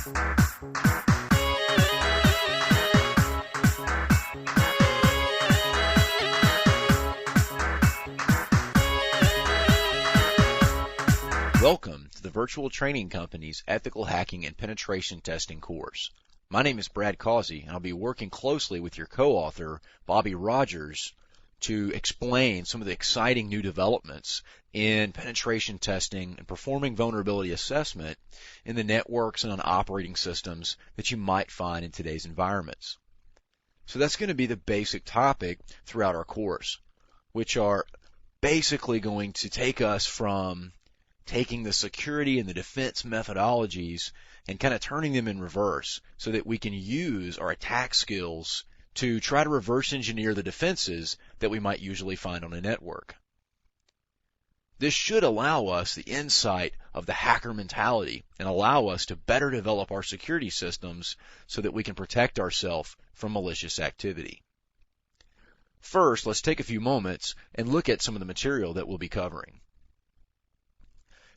Welcome to the Virtual Training Company's Ethical Hacking and Penetration Testing course. My name is Brad Causey, and I'll be working closely with your co-author, Bobby Rogers, to explain some of the exciting new developments in penetration testing and performing vulnerability assessment in the networks and on operating systems that you might find in today's environments. So that's going to be the basic topic throughout our course, which are basically going to take us from taking the security and the defense methodologies and kind of turning them in reverse so that we can use our attack skills to try to reverse engineer the defenses that we might usually find on a network. This should allow us the insight of the hacker mentality and allow us to better develop our security systems so that we can protect ourselves from malicious activity. First, let's take a few moments and look at some of the material that we'll be covering.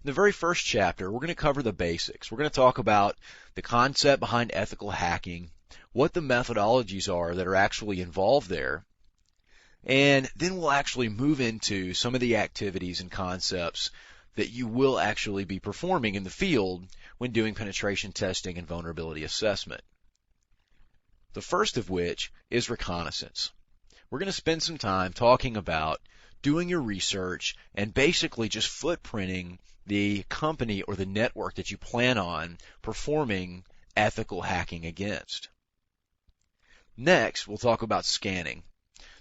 In the very first chapter, we're going to cover the basics. We're going to talk about the concept behind ethical hacking, what the methodologies are that are actually involved there, and then we'll actually move into some of the activities and concepts that you will actually be performing in the field when doing penetration testing and vulnerability assessment. The first of which is reconnaissance. We're going to spend some time talking about doing your research and basically just footprinting the company or the network that you plan on performing ethical hacking against. Next, we'll talk about scanning.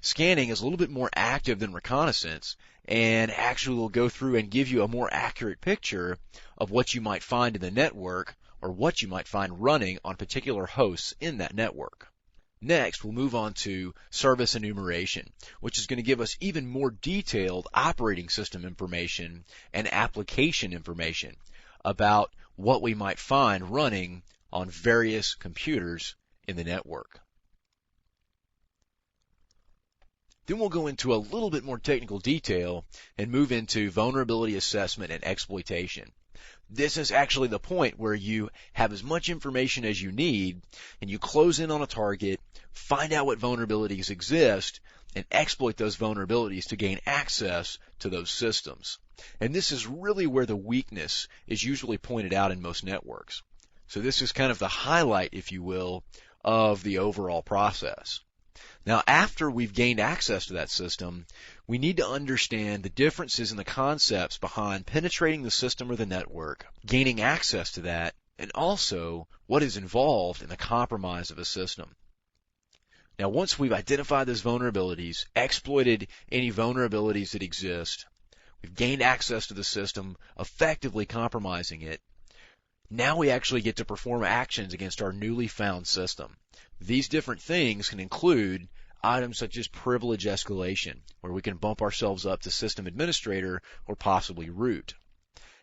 Scanning is a little bit more active than reconnaissance and actually will go through and give you a more accurate picture of what you might find in the network or what you might find running on particular hosts in that network. Next, we'll move on to service enumeration, which is going to give us even more detailed operating system information and application information about what we might find running on various computers in the network. Then we'll go into a little bit more technical detail and move into vulnerability assessment and exploitation. This is actually the point where you have as much information as you need and you close in on a target, find out what vulnerabilities exist, and exploit those vulnerabilities to gain access to those systems. And this is really where the weakness is usually pointed out in most networks. So this is kind of the highlight, if you will, of the overall process. Now, after we've gained access to that system, we need to understand the differences in the concepts behind penetrating the system or the network, gaining access to that, and also what is involved in the compromise of a system. Now, once we've identified those vulnerabilities, exploited any vulnerabilities that exist, we've gained access to the system, effectively compromising it, now we actually get to perform actions against our newly found system. These different things can include items such as privilege escalation, where we can bump ourselves up to system administrator or possibly root.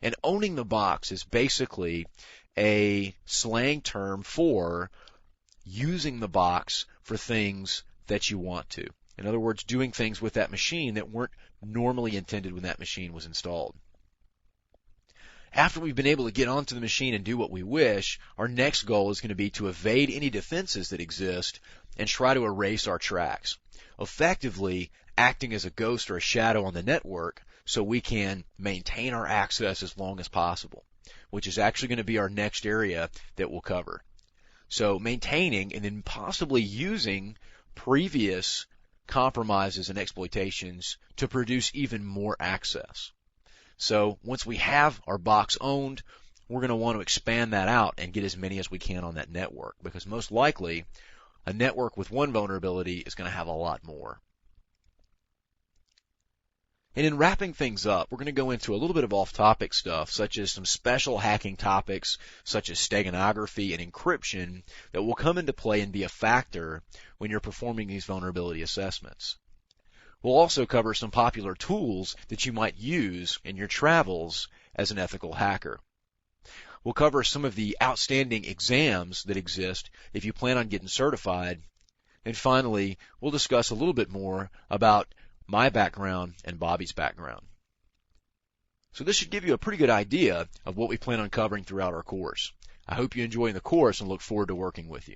And owning the box is basically a slang term for using the box for things that you want to. In other words, doing things with that machine that weren't normally intended when that machine was installed. After we've been able to get onto the machine and do what we wish, our next goal is going to be to evade any defenses that exist and try to erase our tracks, effectively acting as a ghost or a shadow on the network so we can maintain our access as long as possible, which is actually going to be our next area that we'll cover. So maintaining and then possibly using previous compromises and exploitations to produce even more access. So once we have our box owned, we're going to want to expand that out and get as many as we can on that network, because most likely a network with one vulnerability is going to have a lot more. And in wrapping things up, we're going to go into a little bit of off-topic stuff, such as some special hacking topics, such as steganography and encryption, that will come into play and be a factor when you're performing these vulnerability assessments. We'll also cover some popular tools that you might use in your travels as an ethical hacker. We'll cover some of the outstanding exams that exist if you plan on getting certified. And finally, we'll discuss a little bit more about my background and Bobby's background. So this should give you a pretty good idea of what we plan on covering throughout our course. I hope you enjoy the course and look forward to working with you.